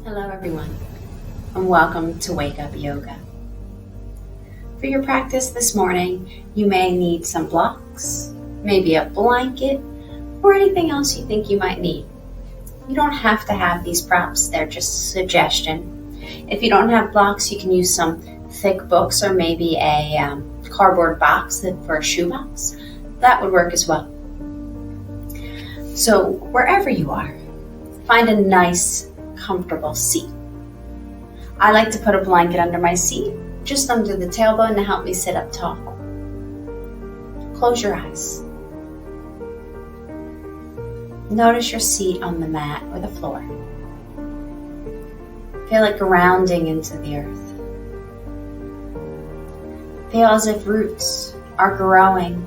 Hello everyone, and welcome to Wake Up Yoga. For your practice this morning, you may need some blocks, maybe a blanket, or anything else you think you might need. You don't have to have these props, they're just a suggestion. If you don't have blocks, you can use some thick books or maybe a cardboard box for a shoebox. That would work as well. So wherever you are, find a nice comfortable seat. I like to put a blanket under my seat, just under the tailbone to help me sit up tall. Close your eyes. Notice your seat on the mat or the floor. Feel it grounding into the earth. Feel as if roots are growing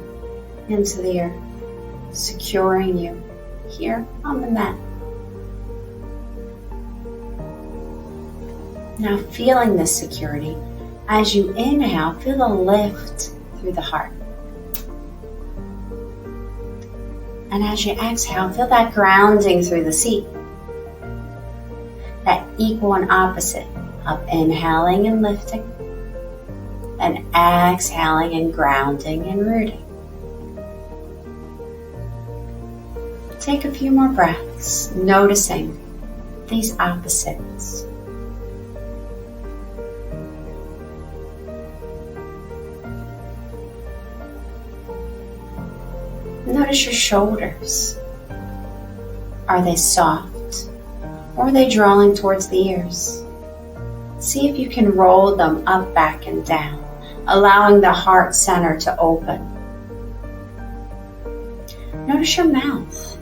into the earth, securing you here on the mat. Now feeling this security, as you inhale, feel the lift through the heart. And as you exhale, feel that grounding through the seat. That equal and opposite of inhaling and lifting, and exhaling and grounding and rooting. Take a few more breaths, noticing these opposites. Notice your shoulders. Are they soft or are they drawing towards the ears? See if you can roll them up, back, and down, allowing the heart center to open. Notice your mouth.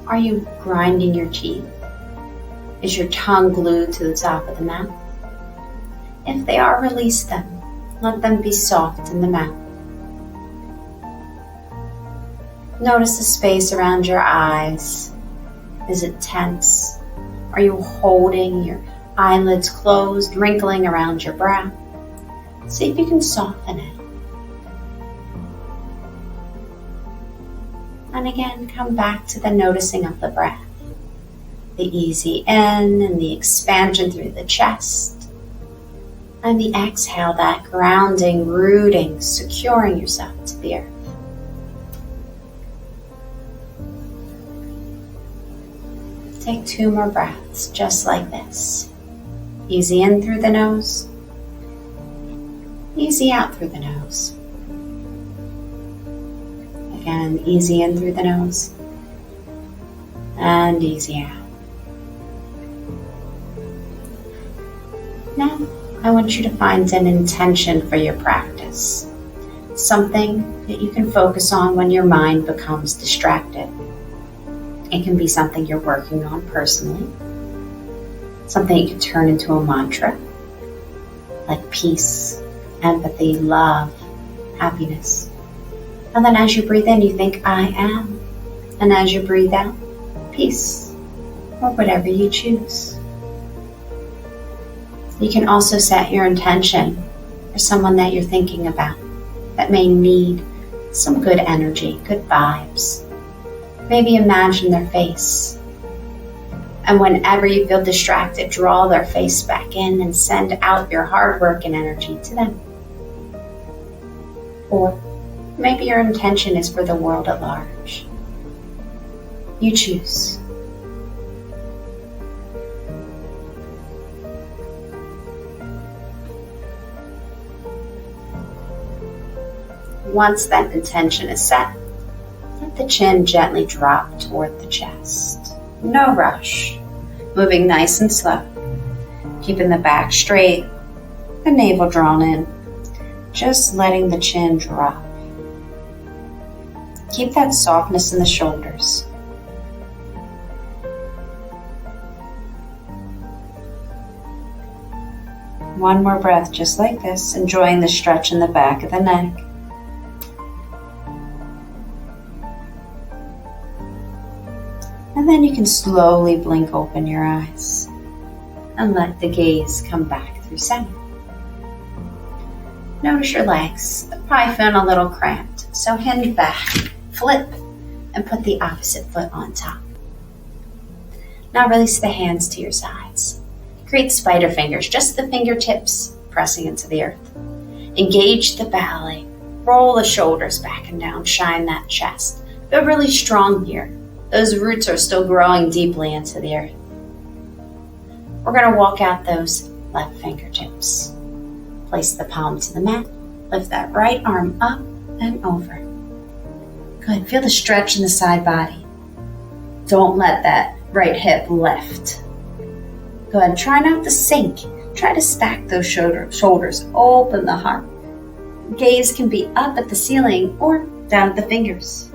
Are you grinding your teeth? Is your tongue glued to the top of the mouth? If they are, release them. Let them be soft in the mouth. Notice the space around your eyes. Is it tense? Are you holding your eyelids closed, wrinkling around your brow? See if you can soften it. And again, come back to the noticing of the breath. The easy in and the expansion through the chest. And the exhale, that grounding, rooting, securing yourself to the earth. Take 2 more breaths, just like this. Easy in through the nose. Easy out through the nose. Again, easy in through the nose. And easy out. Now, I want you to find an intention for your practice. Something that you can focus on when your mind becomes distracted. It can be something you're working on personally, something you can turn into a mantra, like peace, empathy, love, happiness. And then as you breathe in, you think, I am. And as you breathe out, peace, or whatever you choose. You can also set your intention for someone that you're thinking about that may need some good energy, good vibes. Maybe imagine their face. And whenever you feel distracted, draw their face back in and send out your hard work and energy to them. Or maybe your intention is for the world at large. You choose. Once that intention is set, let the chin gently drop toward the chest. No rush. Moving nice and slow. Keeping the back straight, the navel drawn in. Just letting the chin drop. Keep that softness in the shoulders. One more breath just like this, enjoying the stretch in the back of the neck. And then you can slowly blink open your eyes and let the gaze come back through center. Notice your legs. They're probably feeling a little cramped, so hinge back, flip, and put the opposite foot on top. Now release the hands to your sides. Create spider fingers, just the fingertips pressing into the earth. Engage the belly. Roll the shoulders back and down. Shine that chest. Feel really strong here. Those roots are still growing deeply into the earth. We're going to walk out those left fingertips. Place the palm to the mat. Lift that right arm up and over. Good. Feel the stretch in the side body. Don't let that right hip lift. Good. Try not to sink. Try to stack those shoulders. Open the heart. Gaze can be up at the ceiling or down at the fingers.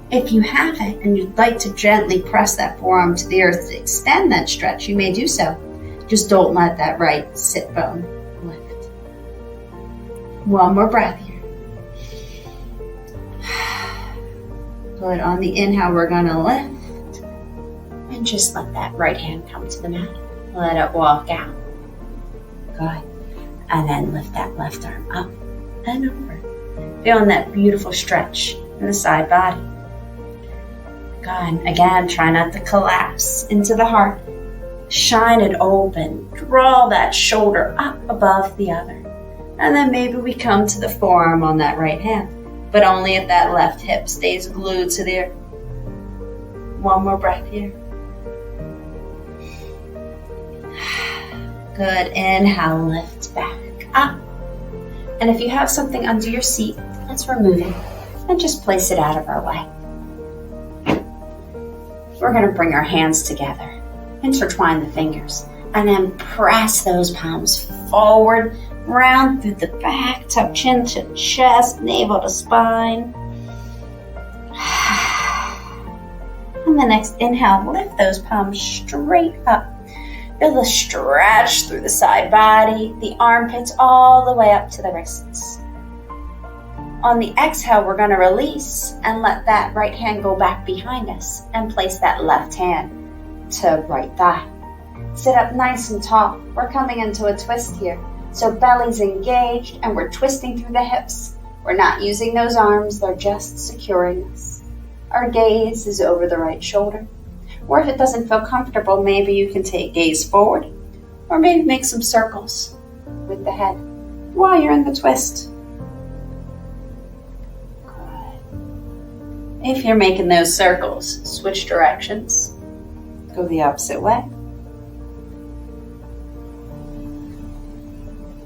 If you have it and you'd like to gently press that forearm to the earth to extend that stretch, you may do so. Just don't let that right sit bone lift. One more breath here. Good. On the inhale, we're going to lift. And just let that right hand come to the mat. Let it walk out. Good. And then lift that left arm up and over. Feeling that beautiful stretch in the side body. Good. Again, try not to collapse into the heart. Shine it open. Draw that shoulder up above the other. And then maybe we come to the forearm on that right hand, but only if that left hip stays glued to the earth. One more breath here. Good. Inhale, lift back up. And if you have something under your seat, let's remove it and just place it out of our way. We're going to bring our hands together, intertwine the fingers, and then press those palms forward, round through the back, tuck chin to chest, navel to spine. On the next inhale, lift those palms straight up. Feel the stretch through the side body, the armpits all the way up to the wrists. On the exhale, we're going to release and let that right hand go back behind us and place that left hand to right thigh. Sit up nice and tall. We're coming into a twist here. So belly's engaged and we're twisting through the hips. We're not using those arms, they're just securing us. Our gaze is over the right shoulder. Or if it doesn't feel comfortable, maybe you can take gaze forward or maybe make some circles with the head while you're in the twist. If you're making those circles, switch directions. Go the opposite way.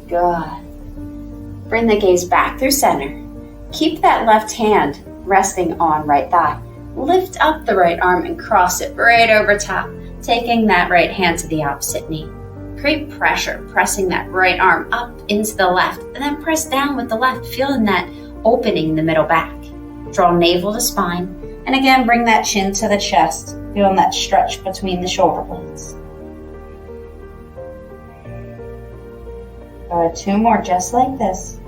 Good. Bring the gaze back through center. Keep that left hand resting on right thigh. Lift up the right arm and cross it right over top, taking that right hand to the opposite knee. Create pressure, pressing that right arm up into the left, and then press down with the left, feeling that opening in the middle back. Draw navel to spine, and again, bring that chin to the chest, feeling that stretch between the shoulder blades. Two more, just like this.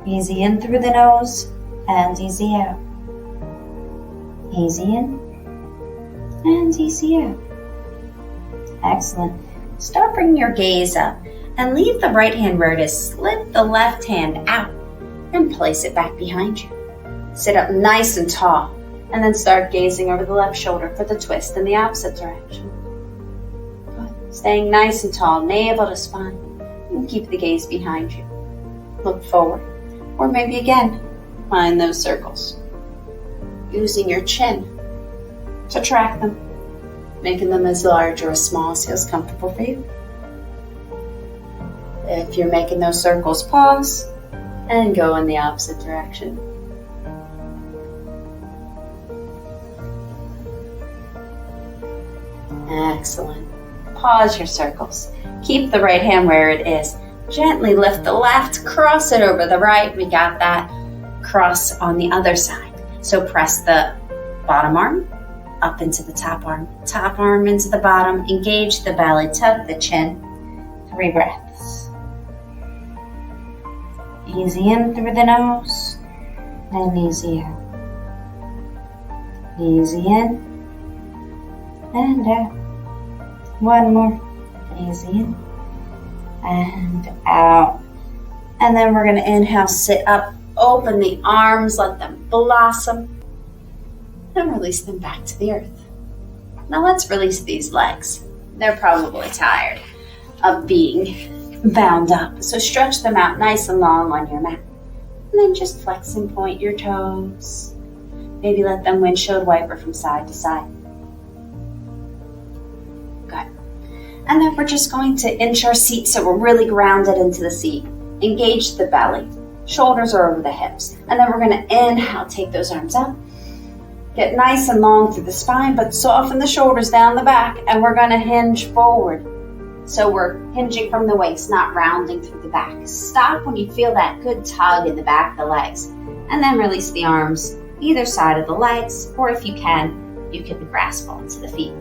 Easy in through the nose, and easy out. Easy in, and easy out. Excellent. Start bringing your gaze up, and leave the right hand where it is. Slip the left hand out, and place it back behind you. Sit up nice and tall, and then start gazing over the left shoulder for the twist in the opposite direction. Good. Staying nice and tall, navel to spine, and keep the gaze behind you. Look forward, or maybe again, find those circles. Using your chin to track them, making them as large or as small as feels comfortable for you. If you're making those circles, pause and go in the opposite direction. Excellent. Pause your circles. Keep the right hand where it is. Gently lift the left, cross it over the right. We got that. Cross on the other side. So press the bottom arm up into the top arm into the bottom. Engage the belly, tug the chin. 3 breaths. Easy in through the nose and easy out. Easy in and out. One more. Easy in and out. And then we're going to inhale, sit up, open the arms, let them blossom, and release them back to the earth. Now let's release these legs. They're probably tired of being bound up. So stretch them out nice and long on your mat. And then just flex and point your toes. Maybe let them windshield wiper from side to side. Good. And then we're just going to inch our seat so we're really grounded into the seat. Engage the belly. Shoulders are over the hips. And then we're going to inhale, take those arms up. Get nice and long through the spine, but soften the shoulders down the back. And we're going to hinge forward. So we're hinging from the waist, not rounding through the back. Stop when you feel that good tug in the back of the legs. And then release the arms either side of the legs, or if you can grasp onto the feet.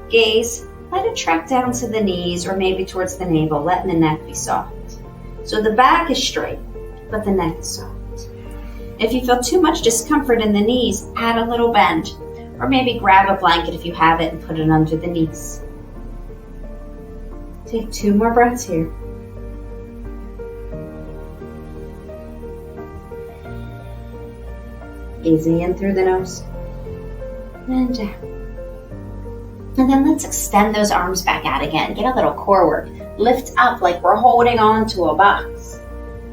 Gaze, let it trek down to the knees or maybe towards the navel, letting the neck be soft. So the back is straight, but the neck is soft. If you feel too much discomfort in the knees, add a little bend, or maybe grab a blanket if you have it and put it under the knees. Take 2 more breaths here. Easy in through the nose and down. And then let's extend those arms back out again. Get a little core work. Lift up like we're holding on to a box.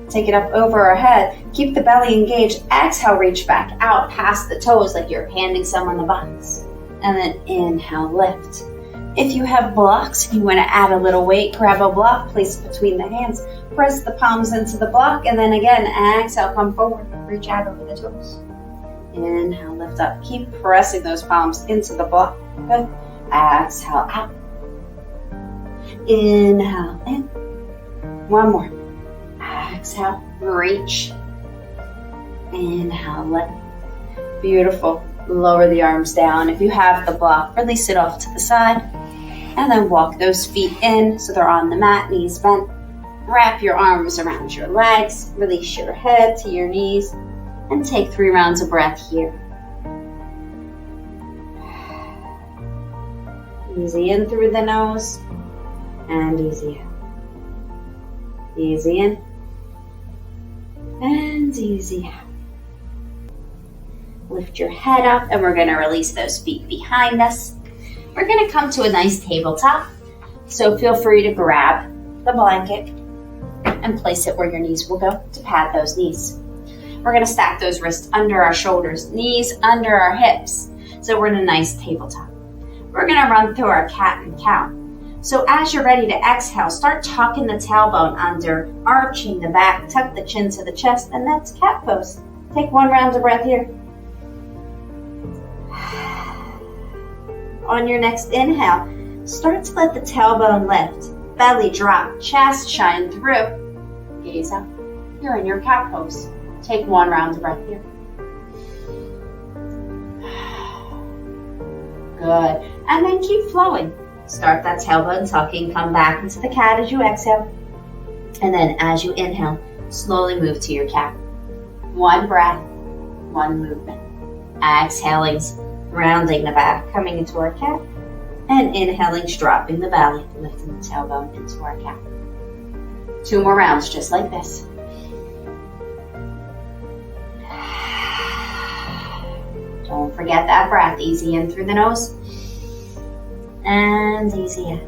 Take it up over our head. Keep the belly engaged. Exhale, reach back out past the toes like you're handing someone the box. And then inhale, lift. If you have blocks and you want to add a little weight, grab a block, place it between the hands. Press the palms into the block, and then again, exhale, come forward. Reach out over the toes. Inhale, lift up. Keep pressing those palms into the block. Good. Exhale, out. Inhale, in. One more. Exhale, reach. Inhale, lift. Beautiful. Lower the arms down. If you have the block, release it off to the side. And then walk those feet in so they're on the mat, knees bent. Wrap your arms around your legs. Release your head to your knees. And take 3 rounds of breath here. Easy in through the nose and easy out. Easy in and easy out. Lift your head up and we're going to release those feet behind us. We're going to come to a nice tabletop. So feel free to grab the blanket and place it where your knees will go to pad those knees. We're going to stack those wrists under our shoulders, knees under our hips. So we're in a nice tabletop. We're going to run through our cat and cow. So as you're ready to exhale, start tucking the tailbone under, arching the back, tuck the chin to the chest, and that's cat pose. Take 1 round of breath here. On your next inhale, start to let the tailbone lift, belly drop, chest shine through. Gaze up. You're in your cat pose. Take 1 round of breath here. Good. And then keep flowing. Start that tailbone tucking. Come back into the cat as you exhale. And then as you inhale, slowly move to your cat. 1 breath, 1 movement. Exhaling, rounding the back, coming into our cat. And inhaling, dropping the belly, lifting the tailbone into our cat. 2 more rounds just like this. Don't forget that breath. Easy in through the nose. And easy out.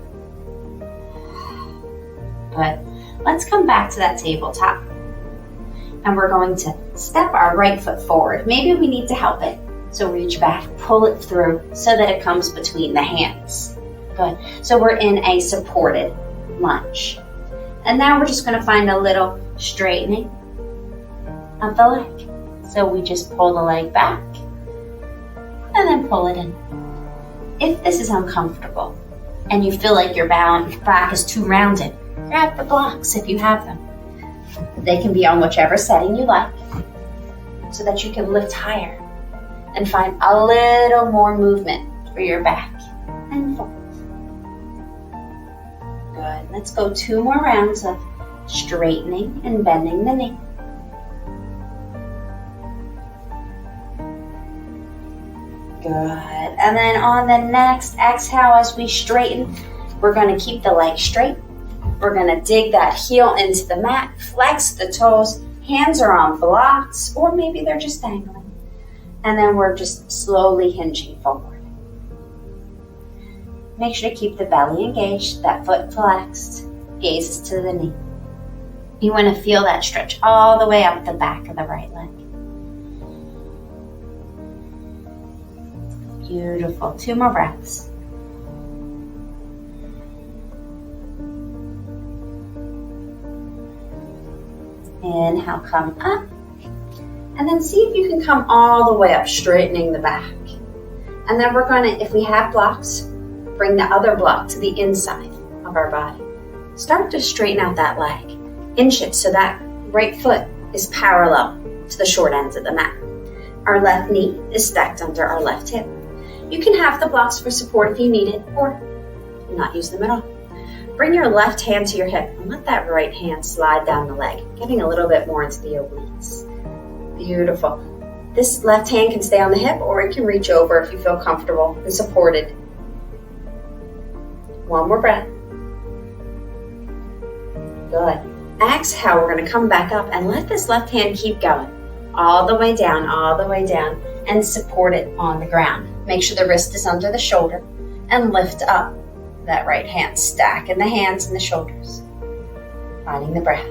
Good. Let's come back to that tabletop. And we're going to step our right foot forward. Maybe we need to help it. So reach back, pull it through so that it comes between the hands. Good. So we're in a supported lunge. And now we're just going to find a little straightening of the leg. So we just pull the leg back and then pull it in. If this is uncomfortable and you feel like your back is too rounded, grab the blocks if you have them. They can be on whichever setting you like so that you can lift higher and find a little more movement for your back and forth. Good. Let's go 2 more rounds of straightening and bending the knee. Good. And then on the next exhale, as we straighten, we're going to keep the leg straight. We're going to dig that heel into the mat, flex the toes, hands are on blocks, or maybe they're just dangling. And then we're just slowly hinging forward. Make sure to keep the belly engaged, that foot flexed, gazes to the knee. You want to feel that stretch all the way up the back of the right leg. Beautiful. 2 more breaths. Inhale, come up. And then see if you can come all the way up, straightening the back. And then we're going to, if we have blocks, bring the other block to the inside of our body. Start to straighten out that leg. Inch it so that right foot is parallel to the short ends of the mat. Our left knee is stacked under our left hip. You can have the blocks for support if you need it, or not use them at all. Bring your left hand to your hip and let that right hand slide down the leg, getting a little bit more into the obliques. Beautiful. This left hand can stay on the hip, or it can reach over if you feel comfortable and supported. 1 more breath. Good. Exhale, we're going to come back up and let this left hand keep going. All the way down, and support it on the ground. Make sure the wrist is under the shoulder and lift up that right hand. Stacking the hands and the shoulders. Finding the breath.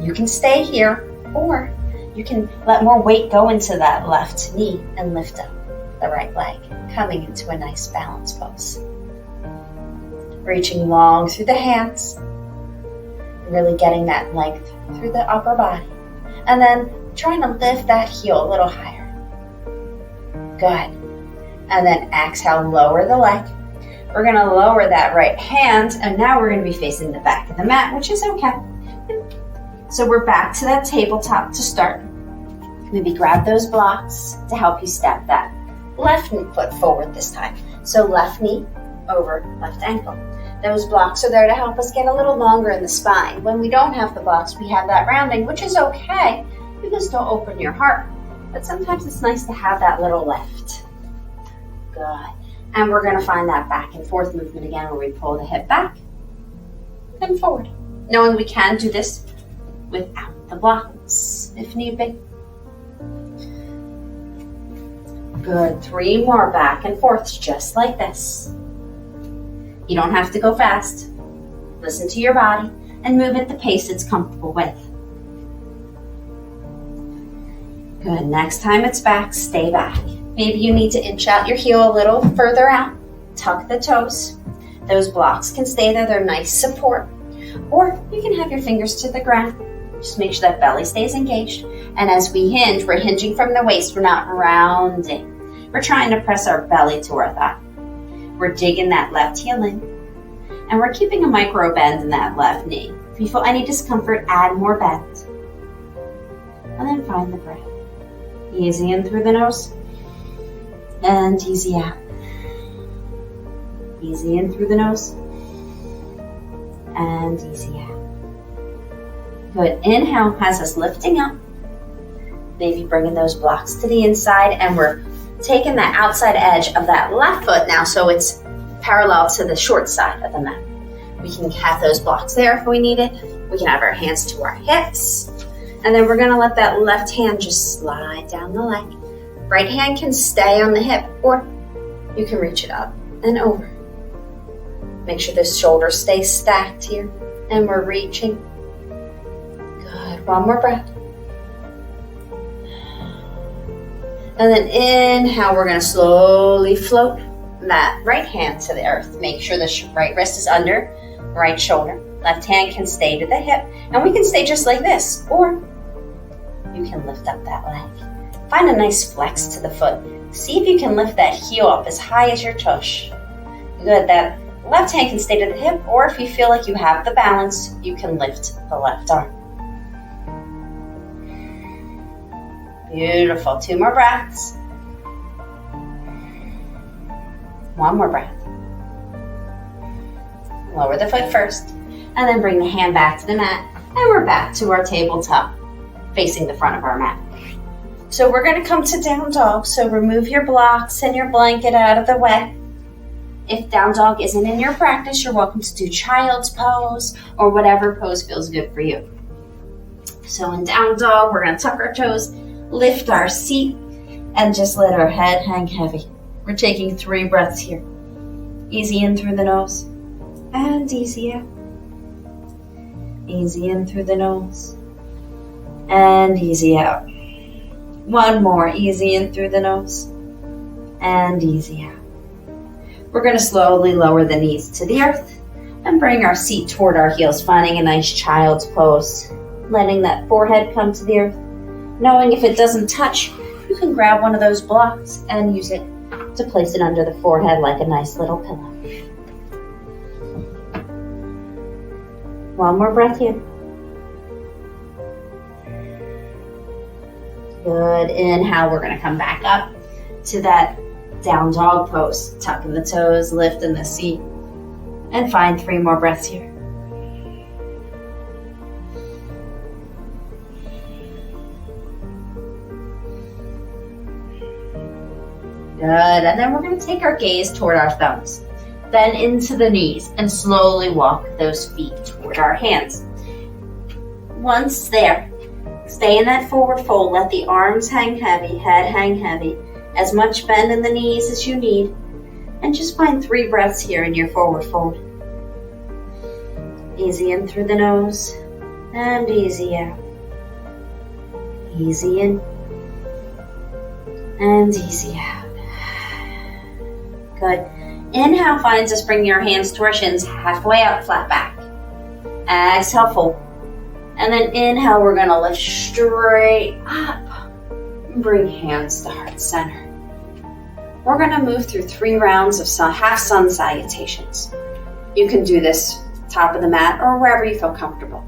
You can stay here, or you can let more weight go into that left knee and lift up the right leg, coming into a nice balance pose. Reaching long through the hands, really getting that length through the upper body. And then trying to lift that heel a little higher. Good. And then exhale, lower the leg. We're going to lower that right hand, and now we're going to be facing the back of the mat, which is okay. So we're back to that tabletop to start. Maybe grab those blocks to help you step that left foot forward this time. So left knee over left ankle. Those blocks are there to help us get a little longer in the spine. When we don't have the blocks, we have that rounding, which is okay. You can still open your heart. But sometimes it's nice to have that little lift. Good. And we're going to find that back and forth movement again where we pull the hip back and forward. Knowing we can do this without the blocks if need be. Good. 3 more back and forths just like this. You don't have to go fast. Listen to your body and move at the pace it's comfortable with. Good. Next time it's back, stay back. Maybe you need to inch out your heel a little further out. Tuck the toes. Those blocks can stay there. They're nice support. Or you can have your fingers to the ground. Just make sure that belly stays engaged. And as we hinge, we're hinging from the waist. We're not rounding. We're trying to press our belly to our thigh. We're digging that left heel in. And we're keeping a micro bend in that left knee. If you feel any discomfort, add more bend. And then find the breath. Easy in through the nose. And easy out. Easy in through the nose. And easy out. Good. Inhale has us lifting up. Maybe bringing those blocks to the inside, and we're taking that outside edge of that left foot now so it's parallel to the short side of the mat. We can have those blocks there if we need it. We can have our hands to our hips. And then we're going to let that left hand just slide down the leg. Right hand can stay on the hip, or you can reach it up and over. Make sure the shoulders stay stacked here. And we're reaching. Good. 1 more breath. And then inhale, we're going to slowly float that right hand to the earth. Make sure the right wrist is under right shoulder. Left hand can stay to the hip. And we can stay just like this. Or you can lift up that leg. Find a nice flex to the foot. See if you can lift that heel up as high as your tush. Good. That left hand can stay to the hip. Or if you feel like you have the balance, you can lift the left arm. Beautiful. 2 more breaths. 1 more breath. Lower the foot first, and then bring the hand back to the mat, and we're back to our tabletop, facing the front of our mat. So we're going to come to down dog, so remove your blocks and your blanket out of the way. If down dog isn't in your practice, you're welcome to do child's pose, or whatever pose feels good for you. So in down dog, we're going to tuck our toes, lift our seat, and just let our head hang heavy. We're taking 3 breaths here. Easy in through the nose and easy out. Easy in through the nose and easy out. One more, easy in through the nose and easy out. We're going to slowly lower the knees to the earth and bring our seat toward our heels, finding a nice child's pose. Letting that forehead come to the earth. Knowing if it doesn't touch, you can grab one of those blocks and use it to place it under the forehead like a nice little pillow. One more breath here. Good. Inhale, we're going to come back up to that down dog pose. Tucking the toes, lifting the seat, and find 3 more breaths here. Good, and then we're going to take our gaze toward our thumbs, then into the knees, and slowly walk those feet toward our hands. Once there, stay in that forward fold. Let the arms hang heavy, head hang heavy, as much bend in the knees as you need, and just find 3 breaths here in your forward fold. Easy in through the nose, and easy out. Easy in, and easy out. Good. Inhale finds us bringing our hands to our shins, halfway up, flat back. Exhale, fold. And then inhale, we're going to lift straight up. Bring hands to heart center. We're going to move through 3 rounds of half sun salutations. You can do this top of the mat or wherever you feel comfortable.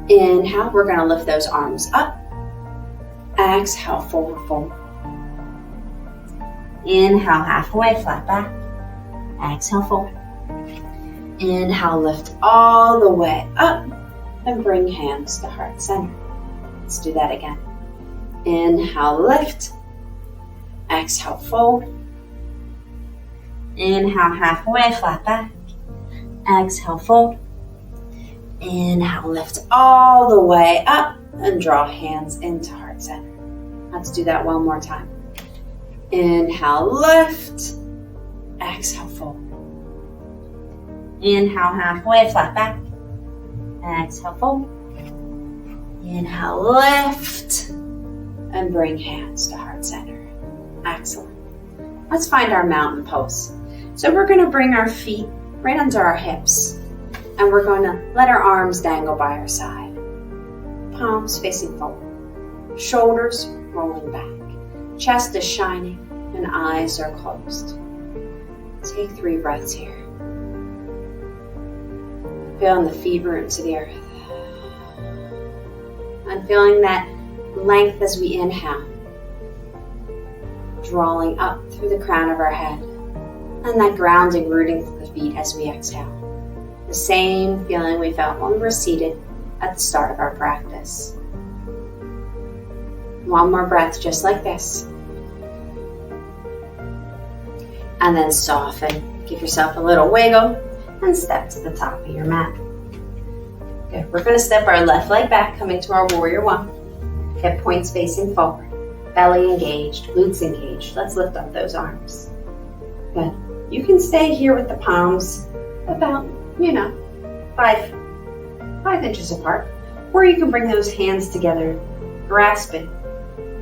Inhale, we're going to lift those arms up. Exhale, forward fold. Inhale, halfway, flat back. Exhale, fold. Inhale, lift all the way up and bring hands to heart center. Let's do that again. Inhale, lift. Exhale, fold. Inhale, halfway, flat back. Exhale, fold. Inhale, lift all the way up and draw hands into heart center. Let's do that one more time. Inhale, lift. Exhale, fold. Inhale, halfway, flat back. Exhale, fold. Inhale, lift. And bring hands to heart center. Excellent. Let's find our mountain pose. So we're going to bring our feet right under our hips. And we're going to let our arms dangle by our side. Palms facing forward. Shoulders rolling back. Chest is shining and eyes are closed. Take 3 breaths here. Feeling the feet root into the earth. And feeling that length as we inhale. Drawing up through the crown of our head. And that grounding rooting through the feet as we exhale. The same feeling we felt when we were seated at the start of our practice. One more breath just like this. And then soften. Give yourself a little wiggle and step to the top of your mat. Good. We're going to step our left leg back, coming to our warrior 1. Hip points facing forward. Belly engaged, glutes engaged. Let's lift up those arms. Good. You can stay here with the palms about, 5 inches apart. Or you can bring those hands together, grasping,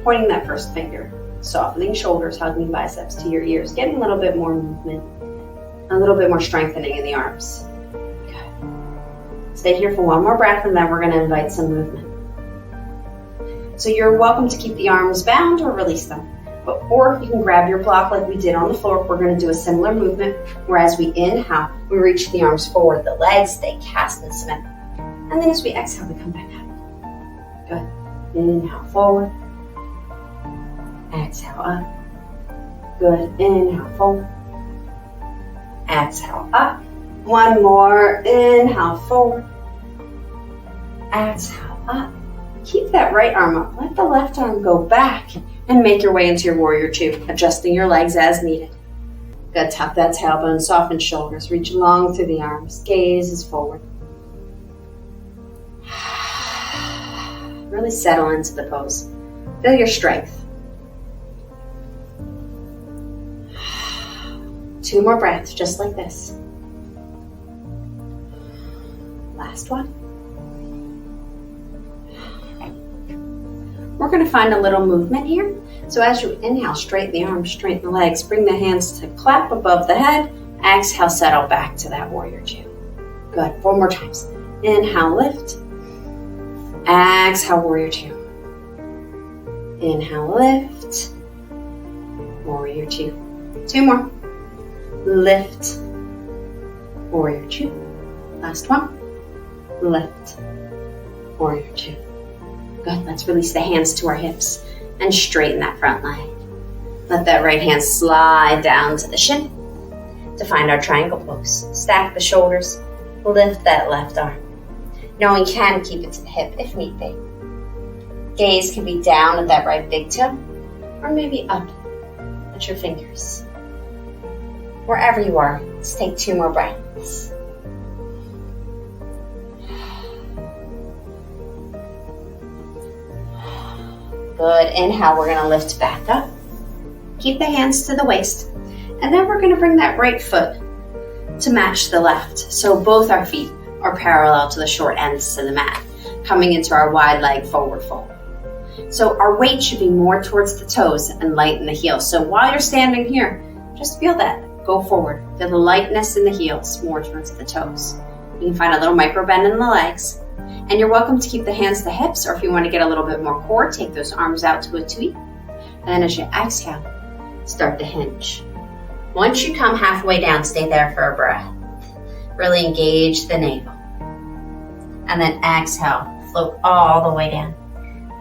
pointing that first finger, softening shoulders, hugging biceps to your ears, getting a little bit more movement, a little bit more strengthening in the arms. Good. Stay here for one more breath, and then we're going to invite some movement. So you're welcome to keep the arms bound or release them. Or you can grab your block like we did on the floor. We're going to do a similar movement, where as we inhale, we reach the arms forward, the legs stay cast and cement. And then as we exhale, we come back up. Good. Inhale forward. Exhale up. Good. Inhale forward. Exhale up. One more. Inhale forward. Exhale up. Keep that right arm up. Let the left arm go back and make your way into your warrior 2, adjusting your legs as needed. Good. Tuck that tailbone, soften shoulders, reach long through the arms. Gaze is forward. Really settle into the pose. Feel your strength. 2 more breaths, just like this. Last one. We're going to find a little movement here. So as you inhale, straighten the arms, straighten the legs, bring the hands to clap above the head. Exhale, settle back to that warrior 2. Good. 4 more times. Inhale, lift. Exhale, warrior 2. Inhale, lift. Warrior 2. 2 more. Lift. Warrior 2. Last one. Lift. Warrior 2. Good. Let's release the hands to our hips and straighten that front leg. Let that right hand slide down to the shin to find our triangle pose. Stack the shoulders. Lift that left arm. Now we can keep it to the hip if need be. Gaze can be down at that right big toe or maybe up at your fingers. Wherever you are, let's take 2 more breaths. Good. Inhale, we're going to lift back up. Keep the hands to the waist. And then we're going to bring that right foot to match the left. So both our feet are parallel to the short ends to the mat, coming into our wide leg forward fold. So our weight should be more towards the toes and light in the heels. So while you're standing here, just feel that. Go forward. Feel the lightness in the heels, more towards the toes. You can find a little micro bend in the legs. And you're welcome to keep the hands to the hips, or if you want to get a little bit more core, take those arms out to a tweet. And then as you exhale, start to hinge. Once you come halfway down, stay there for a breath. Really engage the navel. And then exhale, float all the way down.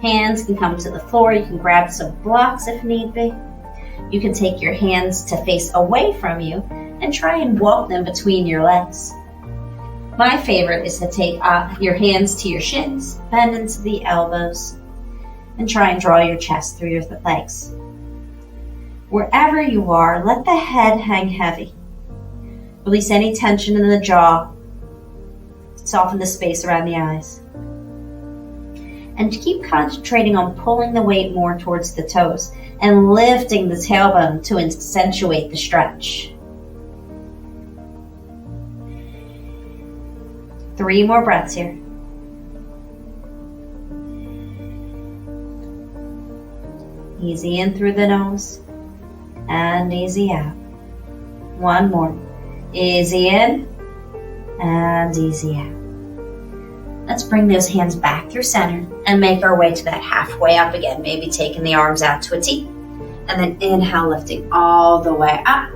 Hands can come to the floor. You can grab some blocks if need be. You can take your hands to face away from you and try and walk them between your legs. My favorite is to take your hands to your shins, bend into the elbows, and try and draw your chest through your legs. Wherever you are, let the head hang heavy. Release any tension in the jaw. Soften the space around the eyes. And keep concentrating on pulling the weight more towards the toes and lifting the tailbone to accentuate the stretch. 3 more breaths here. Easy in through the nose and easy out. 1 more. Easy in and easy out. Let's bring those hands back through center and make our way to that halfway up again, maybe taking the arms out to a T. And then inhale, lifting all the way up.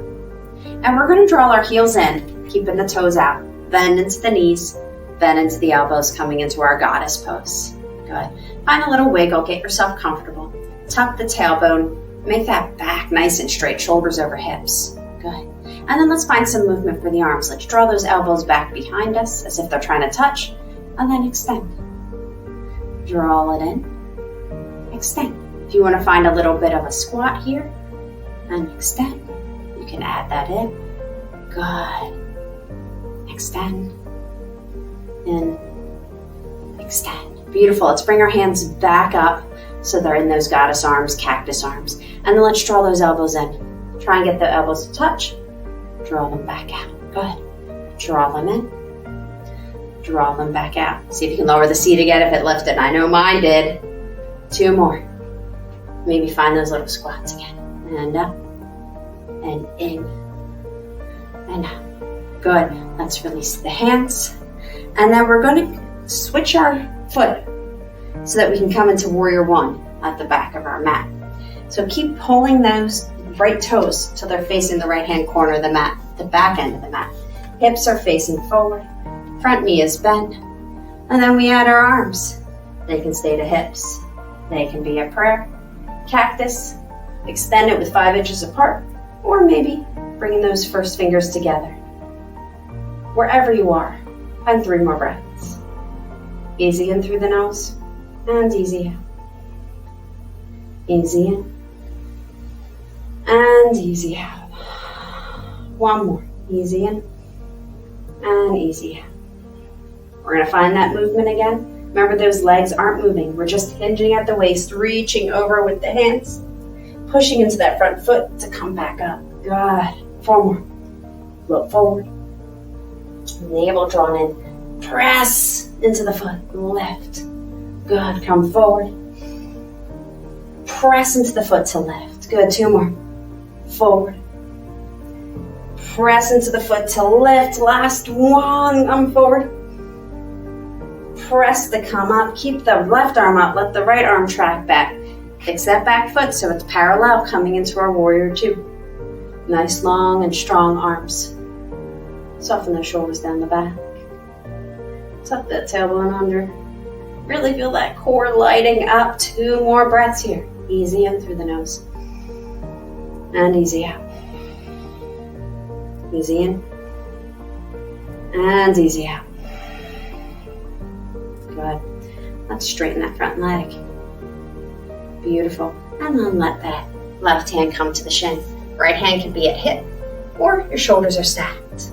And we're going to draw our heels in, keeping the toes out. Bend into the knees, bend into the elbows, coming into our goddess pose. Good. Find a little wiggle, get yourself comfortable. Tuck the tailbone, make that back nice and straight, shoulders over hips. Good. And then let's find some movement for the arms. Let's draw those elbows back behind us as if they're trying to touch, and then extend. Draw it in, extend. If you want to find a little bit of a squat here, and extend, you can add that in. Good. Extend. In. Extend. Beautiful. Let's bring our hands back up so they're in those goddess arms, cactus arms. And then let's draw those elbows in. Try and get the elbows to touch. Draw them back out. Good. Draw them in. Draw them back out. See if you can lower the seat again if it lifted. I know mine did. 2 more. Maybe find those little squats again. And up. And in. And out. Good. Let's release the hands. And then we're going to switch our foot so that we can come into warrior 1 at the back of our mat. So keep pulling those right toes till they're facing the right hand corner of the mat, the back end of the mat. Hips are facing forward. Front knee is bent. And then we add our arms. They can stay to hips. They can be a prayer, cactus, extend it with 5 inches apart, or maybe bringing those first fingers together. Wherever you are, find 3 more breaths. Easy in through the nose and easy out. Easy in and easy out. 1 more. Easy in and easy out. We're going to find that movement again. Remember, those legs aren't moving. We're just hinging at the waist, reaching over with the hands, pushing into that front foot to come back up. Good. 4 more. Look forward. Navel drawn in. Press into the foot. Lift. Good. Come forward. Press into the foot to lift. Good. 2 more. Forward. Press into the foot to lift. Last one. Come forward. Press to come up. Keep the left arm up. Let the right arm track back. Fix that back foot so it's parallel coming into our warrior 2. Nice long and strong arms. Soften the shoulders down the back. Tuck that tailbone under. Really feel that core lighting up. 2 more breaths here. Easy in through the nose. And easy out. Easy in. And easy out. Good. Let's straighten that front leg. Beautiful. And then let that left hand come to the shin. Right hand can be at hip, or your shoulders are stacked.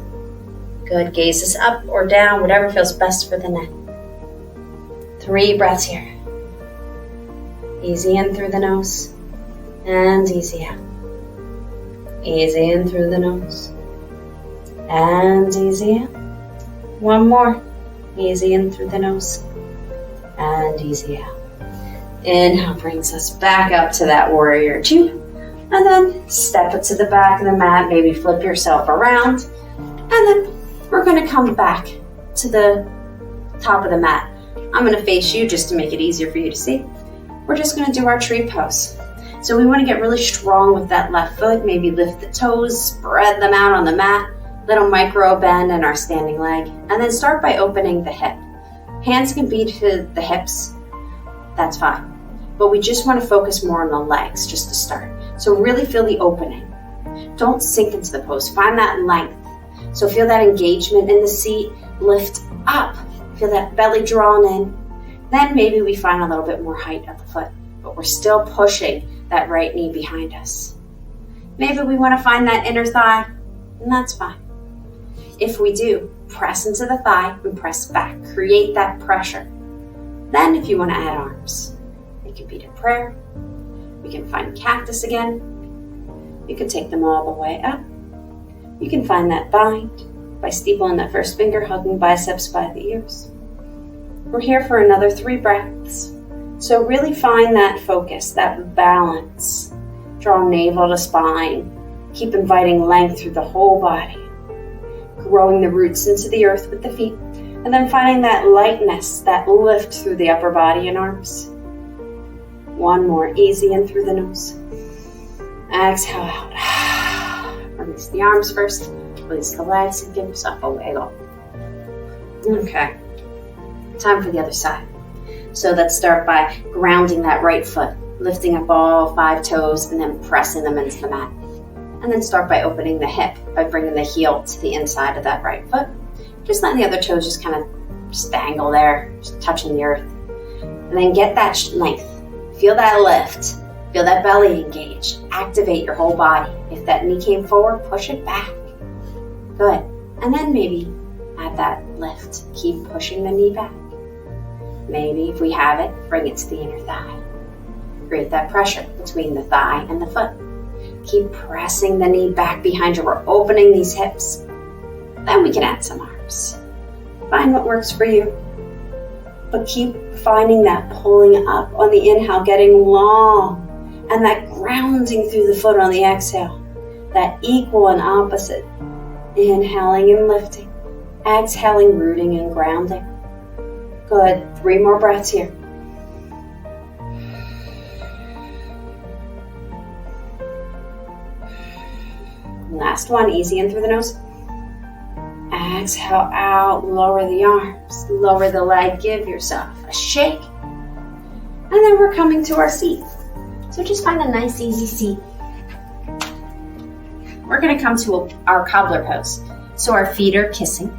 Good. Gaze is up or down, whatever feels best for the neck. 3 breaths here. Easy in through the nose, and easy out. Easy in through the nose, and easy out. 1 more. Easy in through the nose, and easy out. Inhale brings us back up to that warrior 2. And then step it to the back of the mat. Maybe flip yourself around. And then we're going to come back to the top of the mat. I'm going to face you just to make it easier for you to see. We're just going to do our tree pose. So we want to get really strong with that left foot. Maybe lift the toes, spread them out on the mat. Little micro bend in our standing leg. And then start by opening the hip. Hands can be to the hips. That's fine. But we just want to focus more on the legs just to start. So really feel the opening. Don't sink into the pose. Find that length. So feel that engagement in the seat. Lift up. Feel that belly drawn in. Then maybe we find a little bit more height at the foot. But we're still pushing that right knee behind us. Maybe we want to find that inner thigh. And that's fine. If we do, press into the thigh and press back. Create that pressure. Then if you want to add arms, it can be to prayer. We can find cactus again. You can take them all the way up. You can find that bind by steepling that first finger, hugging biceps by the ears. We're here for another 3 breaths. So really find that focus, that balance. Draw navel to spine. Keep inviting length through the whole body. Growing the roots into the earth with the feet. And then finding that lightness, that lift through the upper body and arms. 1 more. Easy in through the nose. Exhale out. Release the arms first. Release the legs and give yourself a wiggle. Okay. Time for the other side. So let's start by grounding that right foot. Lifting up all 5 toes and then pressing them into the mat. And then start by opening the hip by bringing the heel to the inside of that right foot. Just letting the other toes just kind of just dangle there, just touching the earth. And then get that length. Feel that lift. Feel that belly engage. Activate your whole body. If that knee came forward, push it back. Good. And then maybe add that lift. Keep pushing the knee back. Maybe if we have it, bring it to the inner thigh. Create that pressure between the thigh and the foot. Keep pressing the knee back behind you. We're opening these hips. Then we can add some arms. Find what works for you. But keep finding that pulling up on the inhale, getting long. And that grounding through the foot on the exhale. That equal and opposite. Inhaling and lifting. Exhaling, rooting and grounding. Good. 3 more breaths here. Last one. Easy in through the nose. Exhale out, lower the arms, lower the leg, give yourself a shake. And then we're coming to our seat. So just find a nice, easy seat. We're going to come to our cobbler pose. So our feet are kissing.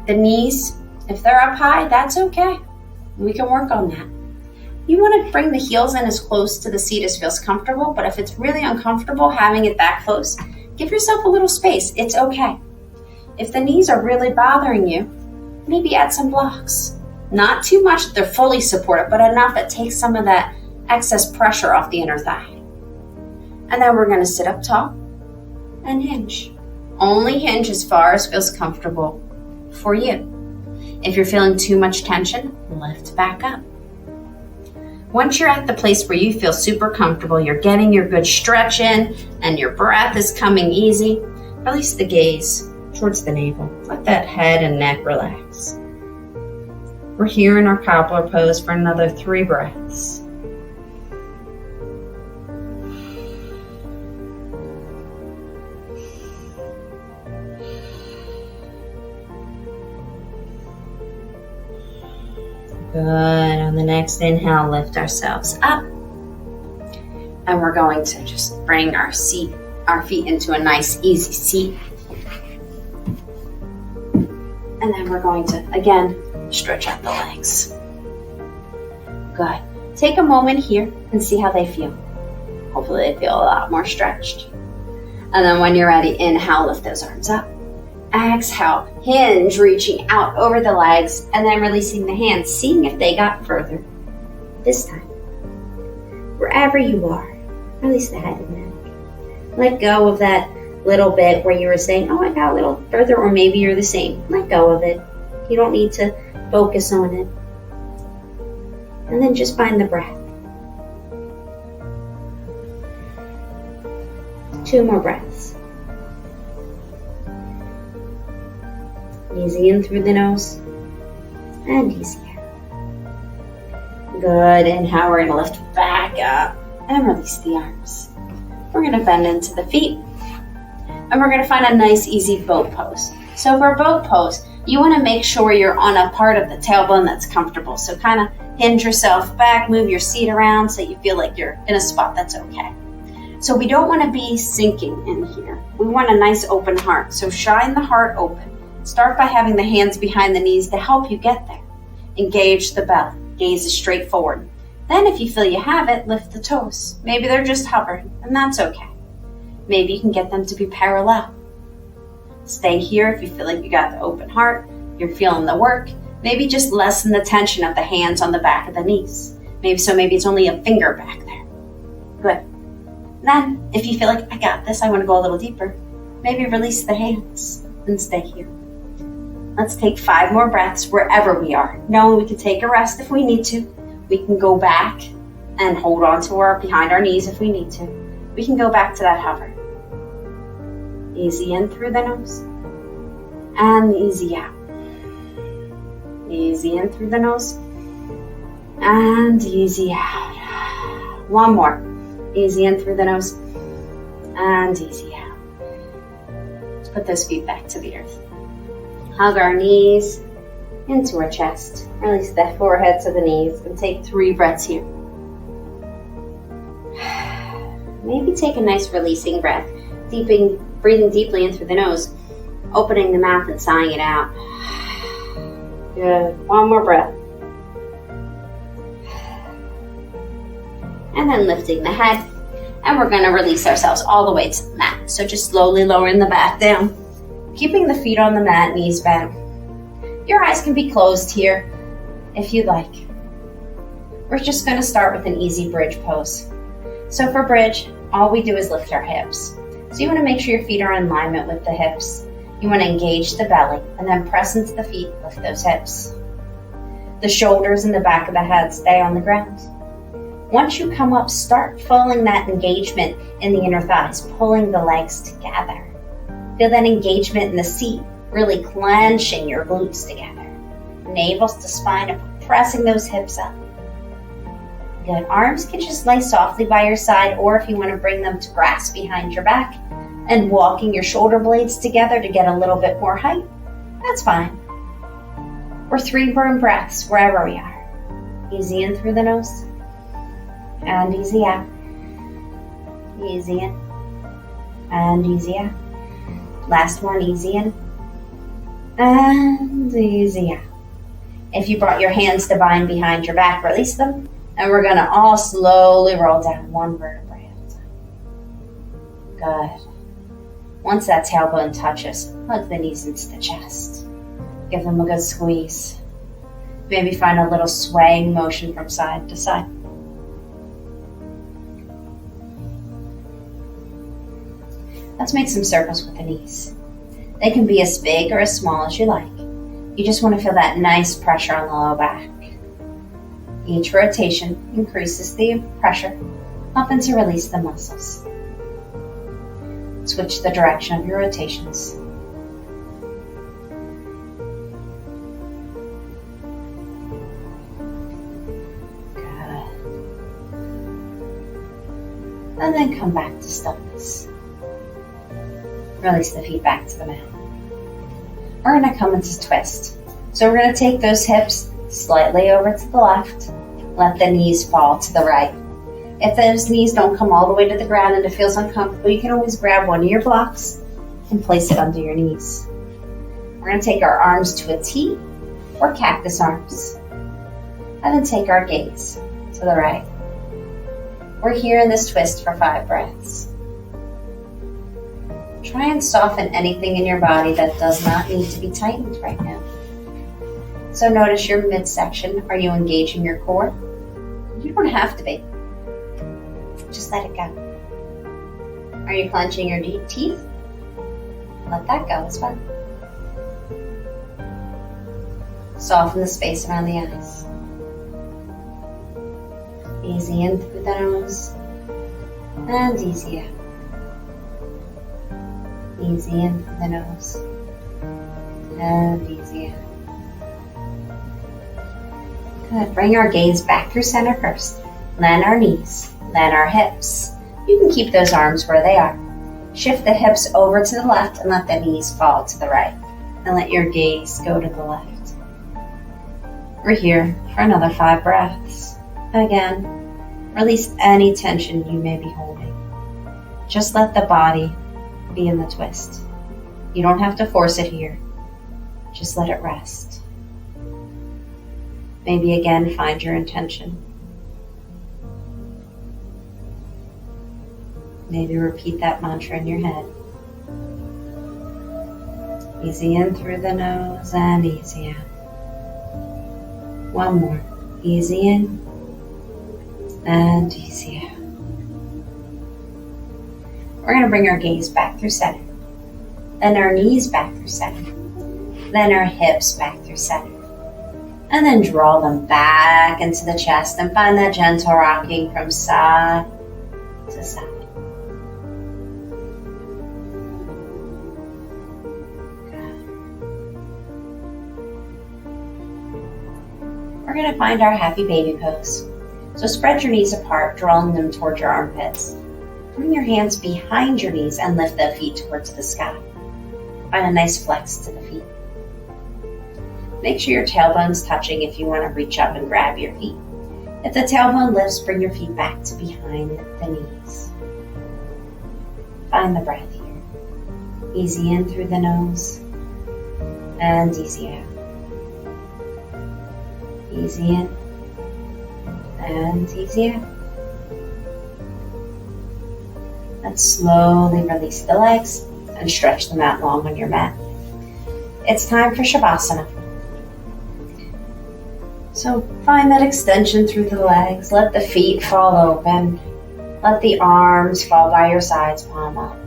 The knees, if they're up high, that's okay. We can work on that. You want to bring the heels in as close to the seat as feels comfortable, but if it's really uncomfortable having it that close, give yourself a little space. It's okay. If the knees are really bothering you, maybe add some blocks. Not too much that they're fully supported, but enough that takes some of that excess pressure off the inner thigh. And then we're going to sit up tall and hinge. Only hinge as far as feels comfortable for you. If you're feeling too much tension, lift back up. Once you're at the place where you feel super comfortable, you're getting your good stretch in, and your breath is coming easy, release the gaze towards the navel. Let that head and neck relax. We're here in our cobbler pose for another 3 breaths. Good. On the next inhale, lift ourselves up. And we're going to just bring our feet into a nice, easy seat. And then we're going to, again, stretch out the legs. Good. Take a moment here and see how they feel. Hopefully they feel a lot more stretched. And then when you're ready, inhale, lift those arms up. Exhale, hinge, reaching out over the legs, and then releasing the hands, seeing if they got further. This time, wherever you are, release the head and neck. Let go of that little bit where you were saying, oh, I got a little further, or maybe you're the same. Let go of it. You don't need to focus on it. And then just find the breath. 2 more breaths. Easy in through the nose and easy out. Good. Inhale, we're going to lift back up and release the arms. We're going to bend into the feet and we're going to find a nice easy boat pose. So for boat pose, you want to make sure you're on a part of the tailbone that's comfortable. So kind of hinge yourself back, move your seat around so you feel like you're in a spot that's okay. So we don't want to be sinking in here. We want a nice open heart. So shine the heart open. Start by having the hands behind the knees to help you get there. Engage the belly. Gaze is straight forward. Then if you feel you have it, lift the toes. Maybe they're just hovering, and that's okay. Maybe you can get them to be parallel. Stay here if you feel like you got the open heart, you're feeling the work. Maybe just lessen the tension of the hands on the back of the knees. Maybe it's only a finger back there. Good. Then, if you feel like, I got this, I want to go a little deeper, maybe release the hands and stay here. Let's take 5 more breaths wherever we are. Knowing we can take a rest if we need to. We can go back and hold on to behind our knees if we need to. We can go back to that hover. Easy in through the nose and easy out. Easy in through the nose and easy out. 1 more. Easy in through the nose and easy out. Let's put those feet back to the earth. Hug our knees into our chest. Release the forehead to the knees and take 3 breaths here. Maybe take a nice releasing breath. Breathing deeply in through the nose. Opening the mouth and sighing it out. Good. 1 more breath. And then lifting the head. And we're going to release ourselves all the way to the mat. So just slowly lowering the back down. Keeping the feet on the mat, knees bent. Your eyes can be closed here if you'd like. We're just going to start with an easy bridge pose. So for bridge, all we do is lift our hips. So you want to make sure your feet are in alignment with the hips. You want to engage the belly and then press into the feet, lift those hips. The shoulders and the back of the head stay on the ground. Once you come up, start feeling that engagement in the inner thighs, pulling the legs together. Feel that engagement in the seat, really clenching your glutes together. Navels to spine and pressing those hips up. Good. Arms can just lay softly by your side, or if you want to bring them to grasp behind your back and walking your shoulder blades together to get a little bit more height, that's fine. Or 3 burn breaths wherever we are. Easy in through the nose and easy out. Easy in and easy out. Last one, easy in and easy out. If you brought your hands to bind behind your back, release them. And we're going to all slowly roll down 1 vertebrae at a time. Good. Once that tailbone touches, hug the knees into the chest. Give them a good squeeze. Maybe find a little swaying motion from side to side. Let's make some circles with the knees. They can be as big or as small as you like. You just want to feel that nice pressure on the low back. Each rotation increases the pressure, helping to release the muscles. Switch the direction of your rotations. Good. And then come back to stillness. Release the feet back to the mat. We're going to come into twist. So we're going to take those hips slightly over to the left. Let the knees fall to the right. If those knees don't come all the way to the ground and it feels uncomfortable, you can always grab one of your blocks and place it under your knees. We're going to take our arms to a T or cactus arms. And then take our gaze to the right. We're here in this twist for 5 breaths. Try and soften anything in your body that does not need to be tightened right now. So notice your midsection. Are you engaging your core? You don't have to be. Just let it go. Are you clenching your teeth? Let that go as well. Soften the space around the eyes. Easy in through the nose and easy out. Easy in through the nose and easy out. Good. Bring our gaze back through center first. Land our knees, land our hips. You can keep those arms where they are. Shift the hips over to the left and let the knees fall to the right. And let your gaze go to the left. We're here for another 5 breaths. Again, release any tension you may be holding. Just let the body be in the twist. You don't have to force it here. Just let it rest. Maybe again find your intention. Maybe repeat that mantra in your head. Easy in through the nose and easy out. One more. Easy in and easy out. We're going to bring our gaze back through center. Then our knees back through center. Then our hips back through center. And then draw them back into the chest and find that gentle rocking from side to side. We're going to find our happy baby pose. So spread your knees apart, drawing them towards your armpits. Bring your hands behind your knees and lift the feet towards the sky. Find a nice flex to the feet. Make sure your tailbone's touching if you want to reach up and grab your feet. If the tailbone lifts, bring your feet back to behind the knees. Find the breath here. Easy in through the nose and easy out. Easy in and easy out. And slowly release the legs and stretch them out long on your mat. It's time for Shavasana. So find that extension through the legs. Let the feet fall open. Let the arms fall by your sides, palm up.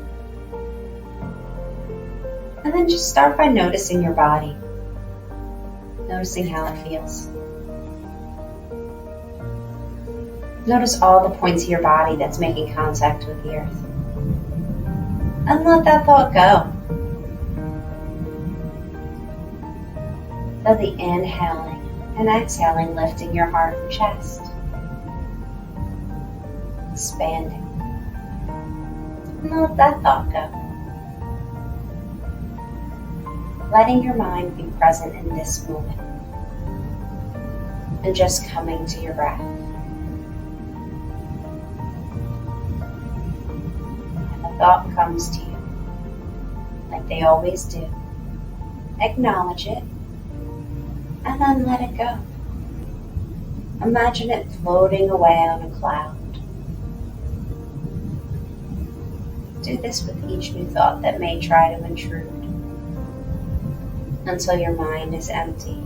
And then just start by noticing your body. Noticing how it feels. Notice all the points of your body that's making contact with the earth. And let that thought go. Feel the inhaling and exhaling, lifting your heart and chest. Expanding. And let that thought go. Letting your mind be present in this moment. And just coming to your breath. Thought comes to you, like they always do. Acknowledge it, and then let it go. Imagine it floating away on a cloud. Do this with each new thought that may try to intrude. until your mind is empty.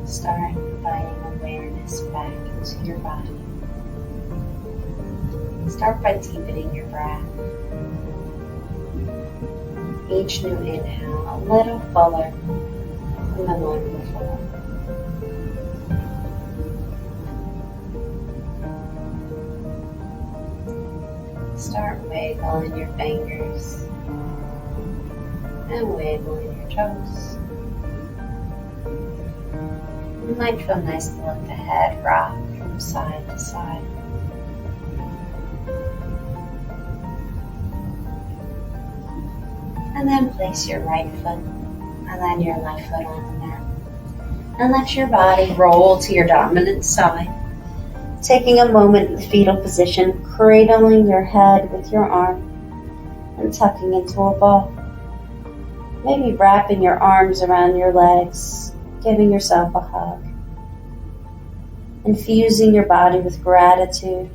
Start inviting awareness back into your body. Start by deepening your breath. Each new inhale a little fuller than the one before. Start wiggling your fingers and wiggling your toes. It might feel nice to let the head rock from side to side. And then place your right foot and then your left foot on the mat. And let your body roll to your dominant side. Taking a moment in the fetal position, cradling your head with your arm and tucking into a ball. Maybe wrapping your arms around your legs, giving yourself a hug. Infusing your body with gratitude,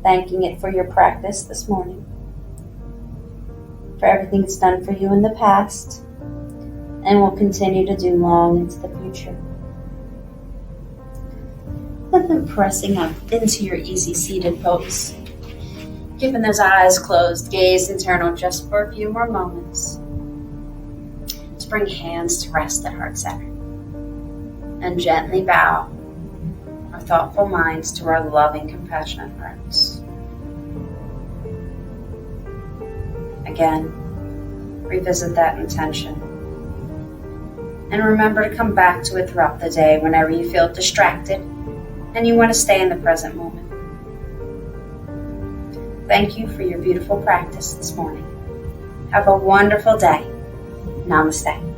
thanking it for your practice this morning, for everything it's done for you in the past, and will continue to do long into the future. And then pressing up into your easy seated pose. Keeping those eyes closed, gaze internal just for a few more moments. To bring hands to rest at heart center. And gently bow our thoughtful minds to our loving, compassionate hearts. Again, revisit that intention. And remember to come back to it throughout the day whenever you feel distracted and you want to stay in the present moment. Thank you for your beautiful practice this morning. Have a wonderful day. Namaste.